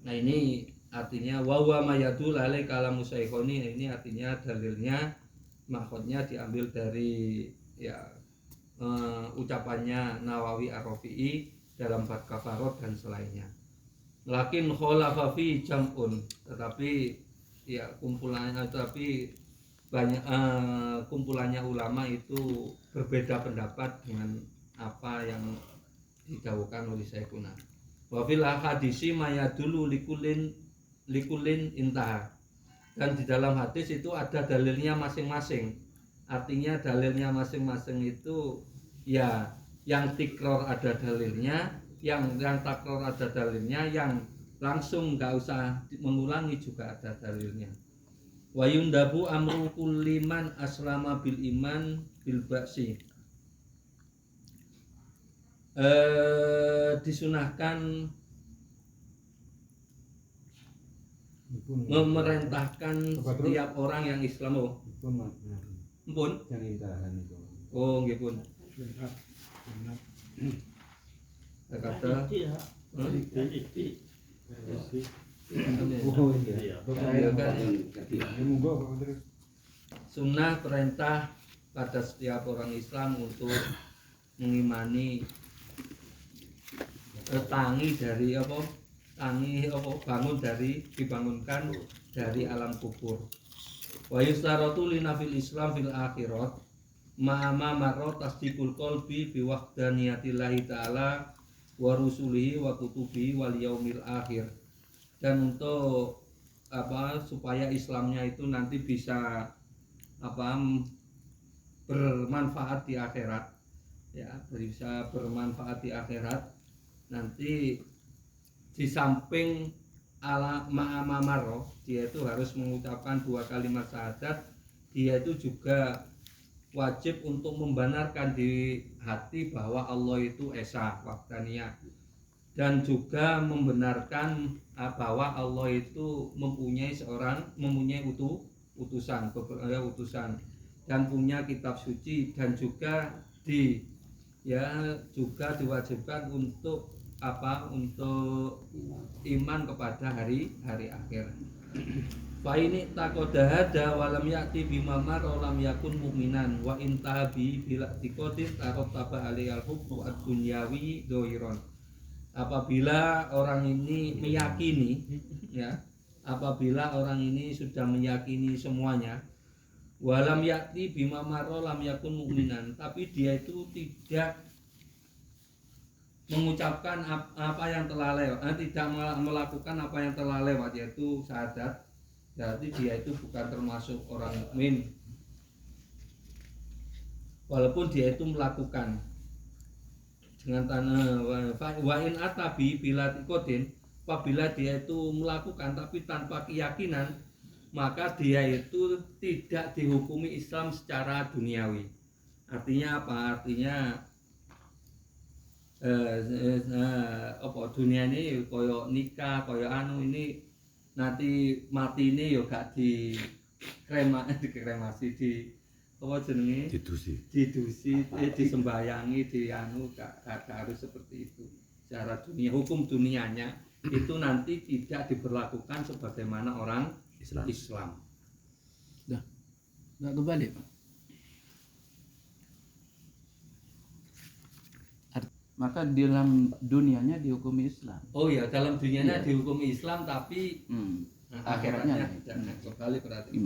Nah ini artinya wa huwa mayadul alai kalamu syekhoni, ini artinya dalilnya maksudnya diambil dari ya ucapannya Nawawi Ar-Rafi'i dalam bab kafarot dan selainnya. Lakin khalafa fi jam'un, tetapi ya kumpulannya, tapi banyak kumpulannya ulama itu berbeda pendapat dengan apa yang didawuhkan oleh Syekhuna. Wa fil hadisi mayadulu likulin intaha, dan di dalam hadis itu ada dalilnya masing-masing. Artinya dalilnya masing-masing itu ya yang tikror ada dalilnya, yang takror ada dalilnya, yang langsung nggak usah mengulangi juga ada dalilnya. Wa yundabu amru kulliman aslama bil iman bil ba'si. Disunahkan memerintahkan setiap orang yang Islam. Mpun? Oh, nggih pun. Kata sunnah perintah pada setiap orang Islam untuk mengimani tangi dari apa? Tangi apa? Bangun dari dibangunkan dari alam kubur. Wa yustaratu lina fil Islam fil akhirat ma'ama marra tasdiqul qalbi bi wahdaniyatillahi ta'ala wa rusulihi wa kutubihi wal yaumil akhir. Dan untuk apa supaya Islamnya itu nanti bisa apa bermanfaat di akhirat, ya bisa bermanfaat di akhirat nanti, di samping ala ma'amamaro dia itu harus mengucapkan 2 kalimat syahadat, dia itu juga wajib untuk membenarkan di hati bahwa Allah itu esa wahdaniyah, dan juga membenarkan bahwa Allah itu mempunyai utusan dan punya kitab suci, dan juga juga diwajibkan untuk apa, untuk iman kepada hari akhir. Fa ini taqaddahada wa lam ya'ti bima mar lam yakun mu'minan wa intabi bila tiqatin tarattaba alaihi al-hukmu ad-dunyawi doiron. Apabila orang ini meyakini, ya, apabila orang ini sudah meyakini semuanya, walam yakti bima maro lam yakun mu'minan, tapi dia itu tidak mengucapkan apa yang telah lewat, tidak melakukan apa yang telah lewat, yaitu syahadat, berarti dia itu bukan termasuk orang mukmin walaupun dia itu melakukan dengan tanah wa in atabi bila tikotin. Apabila dia itu melakukan tapi tanpa keyakinan, maka dia itu tidak dihukumi Islam secara duniawi. Artinya apa? Artinya apa dunia ini koyo nikah, koyo anu ini nanti mati ini yo gak dikremasi di apa jenenge? Didusi, disembayangi, di anu gak harus seperti itu. Secara dunia, hukum dunianya itu nanti tidak diberlakukan sebagaimana orang Islam. Nggak kebalik, Pak. Maka dalam dunianya dihukumi Islam. Oh ya, dalam dunianya Iya. dihukumi Islam tapi akhiratnya tidak kembali berarti.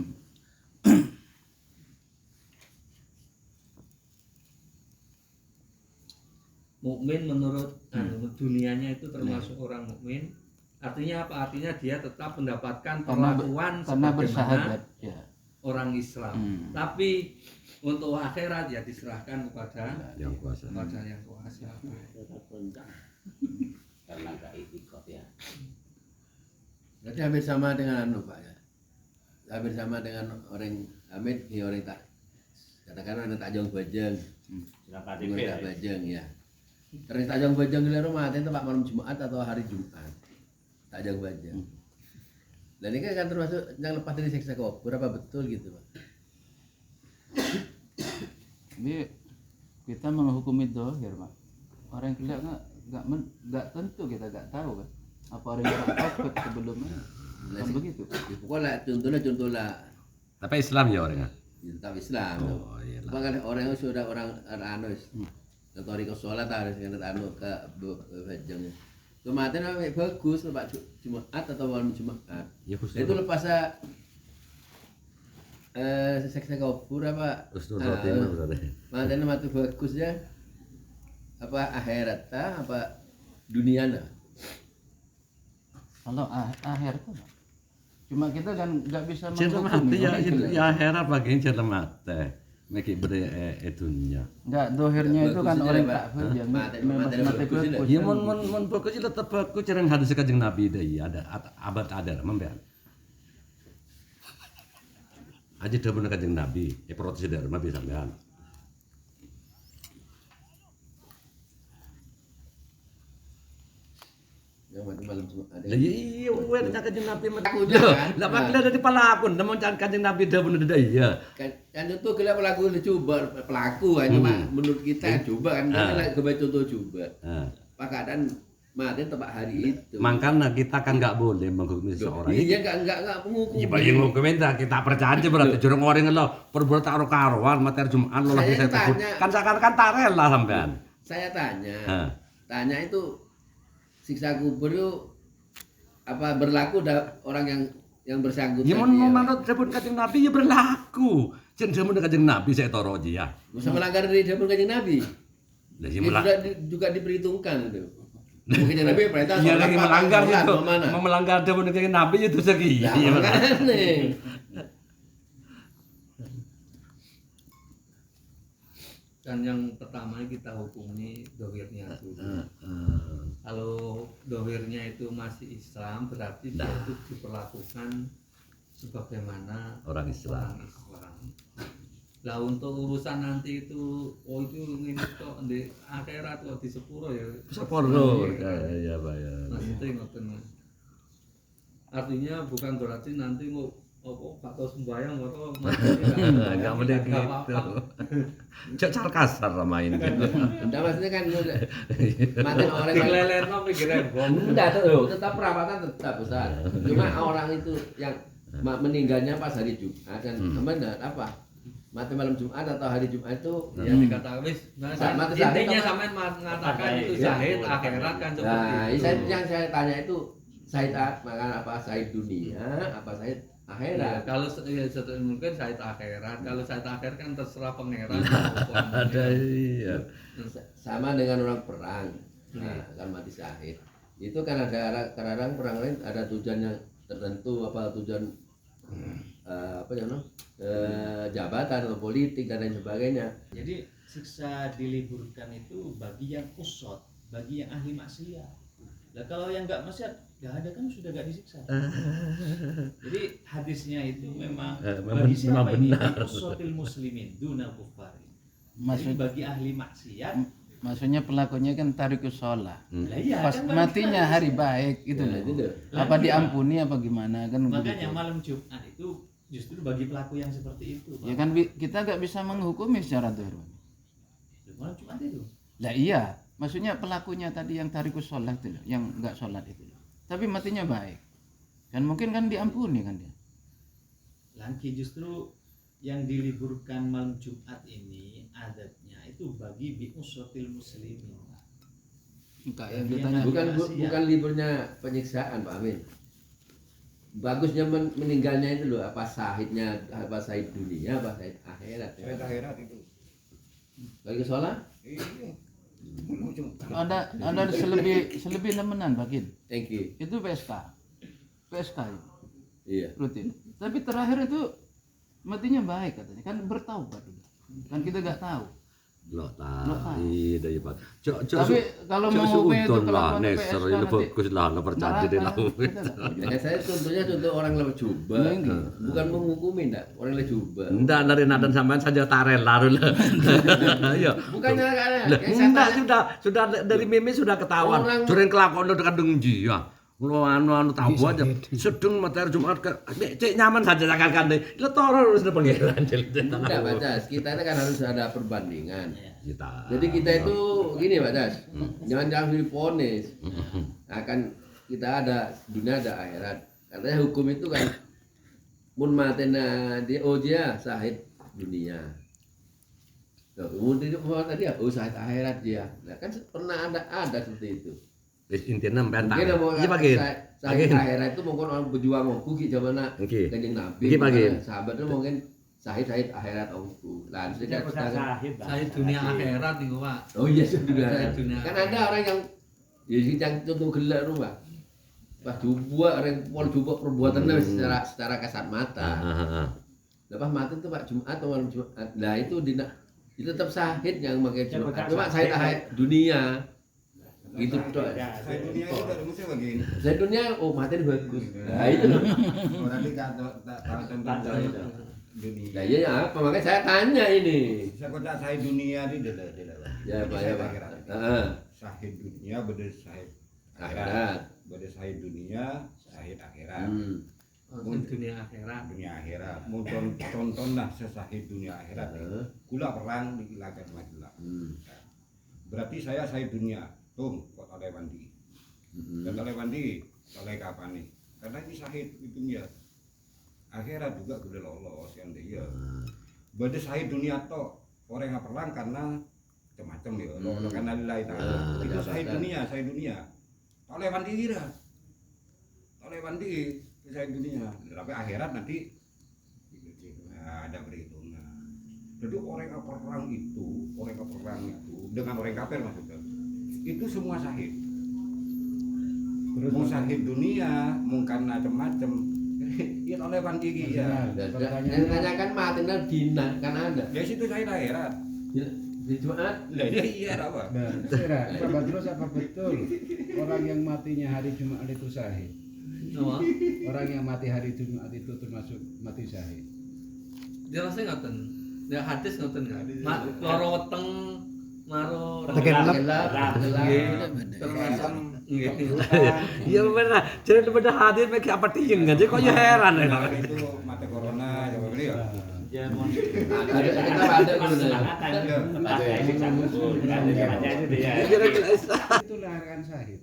Mukmin menurut dunianya itu termasuk orang mukmin. Artinya apa? Artinya dia tetap mendapatkan perlakuan Karena sebagaimana bersahabat, ya. orang Islam. Tapi untuk akhirat ya diserahkan kepada Yang kuasa. kepada yang kuasa. Tetap rendah. Karena gak itikot ya. Berarti hampir sama dengan anu Pak ya. Hampir sama dengan orang Hamid di orang tak katakan orang tak jong bajeng. Silakan Orang tak bajeng ya. Terus tak jong bajeng di rumah itu Pak malam Jumat atau hari Jumat. Tak jong bajeng. Dan ini kan termasuk yang lepas dari siksa kubur apa betul gitu Pak? Jadi kita menghukumi dohir, Pak. Orang yang kelihatan nggak tentu, kita nggak tahu kan apa orang yang takut sebelumnya. Kan begitu. Pokoknya contohnya Tapi Islam ya orangnya. tetap Islam. Oh iya lah. Bahkan orang yang sudah orang anus ketori ke sholat harus dengan anu ke bajeng. Kematian apa bagus lepas Jumat atau malam Jumat. Ya khusus. Itu lepas seksa kubur apa? Husnul khotimah berarti. Mantan mati bagus ya. Apa akhirat apa duniana? Kalau akhir itu Pak. Cuma kita kan nggak bisa Cerita menghukumi. mati ya orang itu. ya akhirat bagian cerita mati. Meki beri dunia. Nggak, dohirnya itu kan Bagus orang aja, Pak. kafir yang Mati mati bagus aja. bagus. Ya mon bagus itu tetap bagus cerita hadis kanjeng Nabi deh ada abad ada membean. Aja dah benar kanjeng Nabi, protes dari Nabi sampean. Yang mati malam Jumat. Lah iya weh kanjeng Nabi mati. Aku jangan. Lah pakile dari pelakon, namun kanjeng Nabi dah benar dah iya. Kan itu kalau pelaku coba pelaku kan cuma menurut kita coba kan kita coba contoh coba. Pak keadaan mati tepat hari itu. Makanya kita kan nggak boleh menghukumi seseorang. Iya enggak mengukur. Iya bayang menghukumi kita percaya aja berarti jurang orang lo perbuatan karo-karoan materi Jumat lo lagi saya sebut. Kan seakan-akan tarel lah sampean. Saya tanya itu siksa kubur itu apa berlaku orang yang bersangkutan? Ya mau manut sebut kanjeng Nabi ya berlaku. Cenderung kanjeng Nabi saya toro aja ya. Bisa melanggar dari dapur kanjeng Nabi. Lah Itu juga diperhitungkan itu. Mungkin Nabi perintah iya lagi melanggar itu. Mana? Mau melanggar dapur kanjeng Nabi itu segi. Ya, Iya makanya. Kan yang pertama kita hukumi dohirnya dulu. Kalau dohirnya itu masih Islam berarti dia itu diperlakukan sebagaimana Orang Islam. Lah untuk urusan nanti itu itu ini kok di akhirat kok di sepuro ya. Sepuro ya Pak ya. Maksudnya ngoten. Artinya bukan berarti nanti mau gak tau sembayang atau Enggak boleh gitu. Cak kasar sama ini. Enggak maksudnya kan mati orang Dileleno pikirnya bom. enggak tuh tetap perawatan tetap besar. Cuma orang itu yang meninggalnya pas hari Jumat kan benar apa? Mati malam Jumat atau hari Jumat itu Ya dikatakan wis Mati syahid intinya apa? sampean mengatakan itu Ya. syahid akhirat kan seperti Nah, itu. yang saya tanya itu syahid apa syahid dunia, apa syahid Ya, akhirat. kalau mungkin syahid akhirat, kalau syahid akhir kan terserah pangeran. Ada iya. Sama dengan orang perang. Nah, kan mati syahid. Itu kan ada kadang perang lain ada tujuannya tertentu apa tujuan apa ya jabatan atau politik dan lain sebagainya. Jadi siksa diliburkan itu bagi yang kusot, bagi yang ahli maksiat. Nah kalau yang nggak maksiat, nggak ada kan sudah nggak disiksa. Jadi hadisnya itu memang bagi siapa ini kusotil muslimin dunal kufari. Jadi bagi ahli maksiat, Maksudnya pelakunya kan tarikus sholat. lah iya Pas kan matinya hari baik itu Ya, loh. itu loh. Apa diampuni apa gimana kan makanya begitu. malam Jumat itu justru bagi pelaku yang seperti itu. Ya kan kita nggak bisa menghukumi secara dohir. Malam Jumat itu. Lah iya, maksudnya pelakunya tadi yang tarikus sholat itu loh, yang nggak sholat itu loh. Tapi matinya baik. Kan mungkin kan diampuni kan dia. Lagi justru yang diliburkan malam Jumat ini adatnya itu bagi bi'usratil muslimin. Enggak yang Bagi ditanya yang Bukan liburnya penyiksaan Pak Amin. Bagusnya meninggalnya itu loh, apa sahidnya, apa sahid dunia, apa sahid akhirat. Saya akhirat itu. Lagi sholat? Iya. ada selebih nemenan bakin. Thank you. Itu PSK itu, Iya. rutin. Tapi terakhir itu matinya baik katanya, kan bertaubat udah. Kan kita nggak tahu. Lo tahu. iya ya Pak. Tapi kalau mau hukumnya itu kelakuan neser PSK ini nanti bagus lah nggak percaya deh lah. Ya, saya contohnya contoh orang lepas coba, bukan menghukumi enggak, orang lepas coba. Enggak dari nadan sampean saja tarel lalu lah. Iya. Bukannya karena Enggak sudah dari meme sudah ketahuan. Orang- Jureng kelakuan udah kadung ya. Lo anu tahu aja. Sedeng materi Jumat ke cek nyaman saja kan deh. Lo toro harus ada panggilan. enggak Pak Das, kita ini kan harus ada perbandingan. Kita. Jadi kita itu gini Pak Das, jangan diponis. Akan kita ada dunia ada akhirat. Katanya hukum itu kan mun matena dia sahid dunia. Kemudian tadi sahid akhirat dia. Nah, kan pernah ada seperti itu. Intinya sampean Mungkin tak. mau Iya Pak Gin. sahid akhirat itu mungkin orang berjuang ngku ki zaman Oke. Kanjeng Nabi. Oke, Pak Gin. Sahabat itu mungkin sahid akhirat ngku. Lah sekarang Saya dunia akhirat nih Pak. oh iya sudah. Dunia Kan ada orang yang yang contoh gelak rumah. Pas jubah orang pol jubah perbuatannya secara kasat mata. Lepas mati itu Pak Jumat atau malam Jumat. Nah itu tetap sahid yang pakai Jumat. Cuma sahid dunia. Gitu toh. Saya dunia itu dari musim begini. Sahid dunia mati bagus. Nah itu. Nanti tak contoh dunia. Nah iya apa makanya saya tanya ini. Saya kota saya dunia ini tidak. Ya Pak ya Pak. Sahid dunia beda sahid Akhirat. Beda sahid dunia, sahid akhirat. Dunia akhirat. Dunia akhirat. Mau contohlah sesahid dunia akhirat. Kula perang dikilakan majelah. Berarti saya sahid dunia. Tum, kok oleh wandi. Dan oleh wandi, oleh kapan nih? Karena ini sahid itu ya. Akhirat juga sudah lolos yang dia. Beda sahid dunia toh orang yang perang karena macam-macam ya. Lo karena lillahi ta'ala. Itu sahid dunia. Oleh wandi kira. Oleh wandi sahid dunia. Tapi akhirat nanti ada perhitungan. Jadi orang yang perang itu dengan orang kafir maksudnya. Itu semua sahid. Mau sahid dunia, mau karena macam-macam. Ya oleh wandi ya. Dan tanyakan mati dina kan ada. Ya situ sahid akhirat. Di Jumat. Lah iya apa? Nah, Pak Badrus apa betul orang yang matinya hari Jumat itu sahid? Orang yang mati hari Jumat itu termasuk mati sahid. Jelasnya ngoten. Ya hadis ngoten kan. Loro weteng maro termasuk nggih. Iya benar. Jadi benar hadir pakai apa tiyeng aja kok ya heran ya. Itu mati corona coba beli ya. Ada Itu larangan sahid.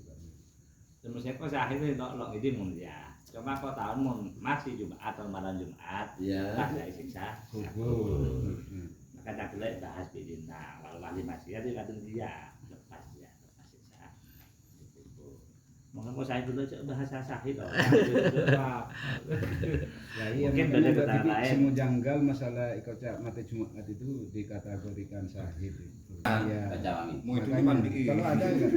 Sebenarnya kok sahid itu lok ini mun ya. Cuma kok tahun mun masih Jumat atau malam Jumat. Ya. Ada siksa. Maka tak boleh bahas bidina. Kalau wali masih ada kadang dia lepas siksa. Mau saya dulu bahasa sahid loh. Ya iya, Mungkin makanya beda kata berarti lain. semua janggal masalah ikut mati Jumat itu dikategorikan sahid itu. Iya. Mau itu Makanya, mandi. kalau ada enggak?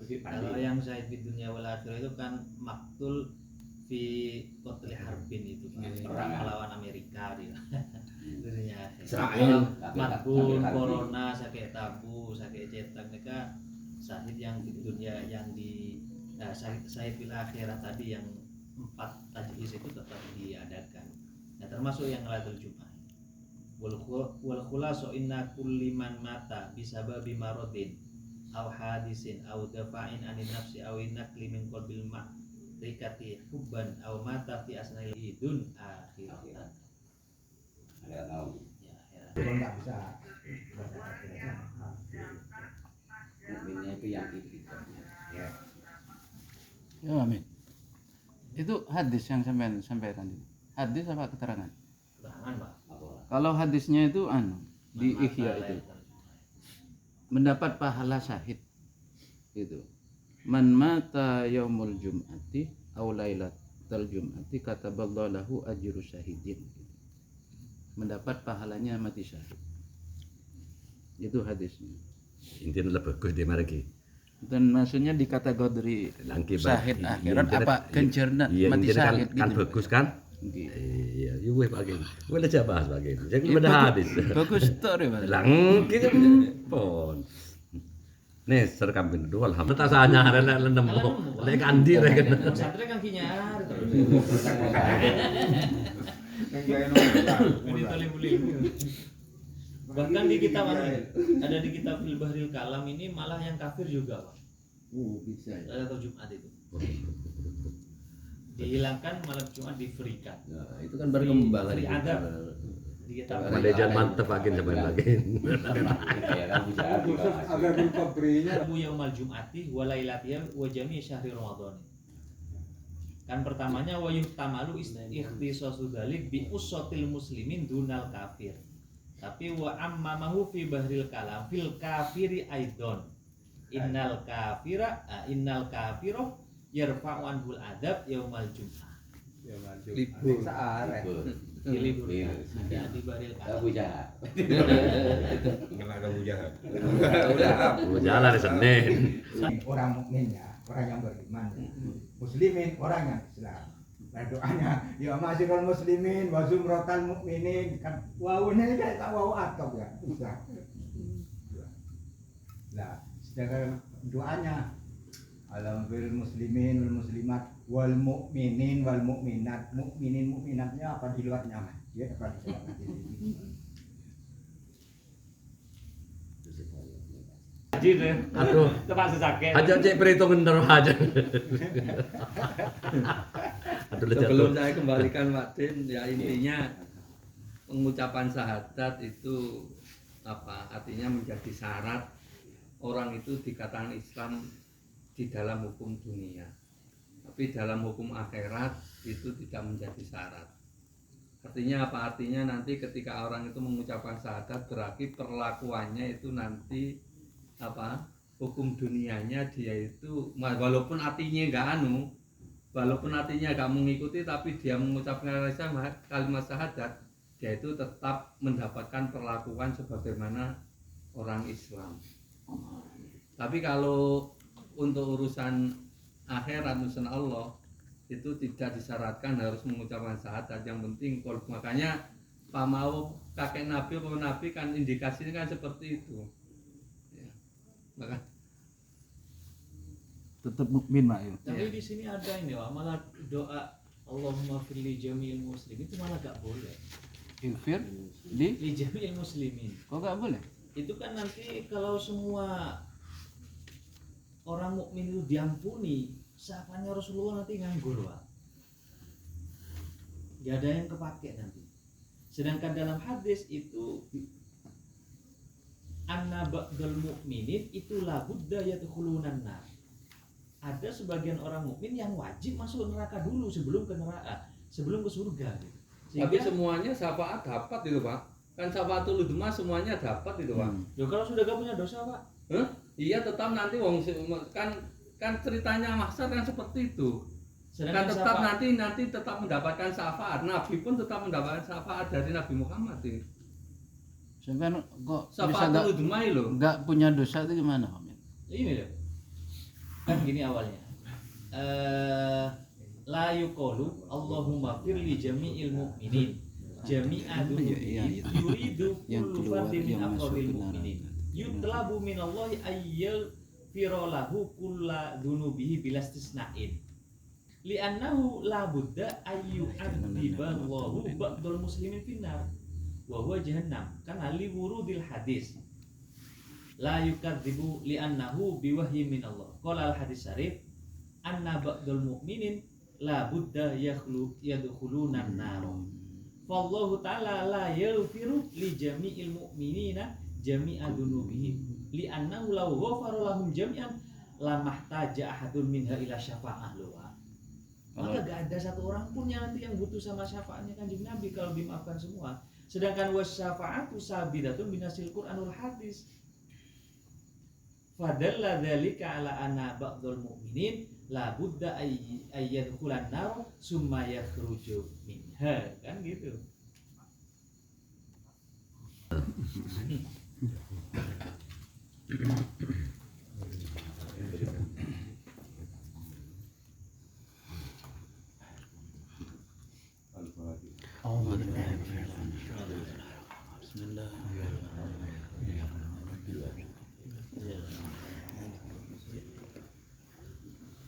Kalau yang sahid di dunia wal akhirah itu kan maktul fi qatli harbin itu perang melawan Amerika dia. Dunia Israel. Makbul, corona, sakit tabu, sakit cetak mereka sahid yang di dunia yang di sahid fil akhirat tadi yang 4 tajwid itu tetap diadakan. Nah termasuk yang Lailatul Jumat. wal khulasu inna kulli man mata bisababi maradin aw hadisin aw dafa'in anin nafsi aw nakli min qalbil rikati hubban aw mata fi asna'il hidun akhiratan. Nggak tahu. Ya, Kalau nggak bisa. Mukminnya itu yang ikhtiqatnya. Ya. Ya, amin. Itu hadis yang sampean sampaikan itu. Hadis apa keterangan? Keterangan, Pak. Kalau hadisnya itu di Ihya itu mendapat pahala syahid itu. Man mata yaumul jum'ati aw lailatal jum'ati kataballahu lahu ajru syahidin. Mendapat pahalanya mati syahid. Itu hadisnya. Intinya lebih bagus di margi. Dan maksudnya di kategori syahid akhirat apa kencerna Iya, mati intinya syahid kan gitu. bagus kan? Gitu. Iya, iya bagian. Boleh aja bahas bagian. Jadi Iya, udah bagus- habis. Bagus story, Pak. Lang kita pon. Nih serkam pintu dua alhamdulillah tasanya ada nemu. Lek andi rek. Pesantren kan kinyar terus. Bahkan di kitab ada di kitab Fil Bahril Kalam ini malah yang kafir juga, Pak. Bisa ya. Atau Jumat itu. Dihilangkan malam Jumat diberikan. Nah, itu kan berkembang Free hari adab. Di kitab Mandejan mantep bagian sampai bagian. Daerah Gujarat juga Khusus masih. ada berkabrinya. Abu Yaumal Jum'ati wa lailatiyah wa jami' syahri Ramadan. Kan pertamanya wa yuhtamalu ikhtisasu dzalik bi ussatil muslimin dunal kafir. Tapi wa ammamahu fi bahril kalam fil kafiri aidon. Innal kafiro yarfa'u anhul adab yaumal jum'ah. Libur. Saat. Libur. Iya. Ya di bahril Nggak kalam. punya. Kena Abu Jahal. Mau jalan di Senin. Orang mukminnya, orang yang beriman. Muslimin, orang yang Islam. Nah, doanya ya masyarul muslimin wa zumratal mukminin kan wawunya ini kayak tak wawu atau ya bisa. Nah, sedangkan doanya alhamdulillah muslimin wal muslimat wal mukminin wal mukminat. Mukminin mukminatnya apa di luarnya Mas? Ya apa di luarnya? Haji deh. Aduh. Tempat sesake. Aja cek perhitungan terus aja. Aduh Sebelum jatuh. saya kembalikan Pak Din, ya intinya pengucapan syahadat itu apa? Artinya menjadi syarat orang itu dikatakan Islam di dalam hukum dunia. Tapi dalam hukum akhirat itu tidak menjadi syarat. Artinya apa? Artinya nanti ketika orang itu mengucapkan syahadat berarti perlakuannya itu nanti apa? Hukum dunianya dia itu walaupun artinya walaupun artinya nggak mengikuti tapi dia mengucapkan kalimat syahadat, dia itu tetap mendapatkan perlakuan sebagaimana orang Islam. Tapi kalau untuk urusan akhirat urusan Allah itu tidak disyaratkan harus mengucapkan syahadat, yang penting makanya pamau kakek Nabi kan indikasinya kan seperti itu. Ya. Maka Tetap mukmin, Pak. Tapi di sini ada ini, Pak, malah doa Allahumma firli jami'il muslimin itu malah gak boleh. Infir di Li jami'il muslimin. kok nggak boleh? Itu kan nanti kalau semua orang mukmin itu diampuni, syafaatnya Rasulullah nanti nganggur, Pak. Gak ada yang kepake nanti. Sedangkan dalam hadis itu anna ba'dal mu'minin itu la budda yadkhulunan nar. Ada sebagian orang mukmin yang wajib masuk neraka dulu sebelum ke neraka, sebelum ke surga gitu. tapi semuanya syafaat dapat itu Pak. Kan syafaatul udma semuanya dapat itu Pak. Ya kalau sudah gak punya dosa, Pak. Iya tetap nanti kan ceritanya mahsyar kan seperti itu. Kan tetap nanti tetap mendapatkan syafaat. Nabi pun tetap mendapatkan syafaat dari Nabi Muhammad ini. Sampai kok bisa Syafaatul udma loh. nggak punya dosa itu gimana, Om? Ini loh. Kan gini awalnya. La yuqalu Allahumma firli jami'il mu'minin jami'a dzunubihim yuridu yang kullu keluar fardin min yang masuk aqrabil ke mu'minin neraka. yutlabu minallahi ayyal firolahu kulla dunubihi bilastisna'in li'annahu la budda ayyu adiballahu ba'dul muslimin finnar. wa huwa jahannam karena li wurudil hadis la yukadzibu li annahu biwahyi minallah. Qala al hadis syarif anna ba'dul mu'minin la budda yadkhuluna an-nar. Wallahu ta'ala la yaghfiru li jami'il mu'minina jami'a dzunubihim li annahu law ghafara lahum jami'an la mahtaja ahadun minha ila syafa'ah luwa. Maka gak ada satu orang pun yang nanti yang butuh sama syafaatnya Kanjeng Nabi kalau dimaafkan semua. Sedangkan wasyafa'atu sabidatun binasil Qur'anul hadis. Fadalla dzalika ala anna ba'dul mu'minin la budda ayyadkhulan nar summa yakhruju minha, kan gitu. Bismillah.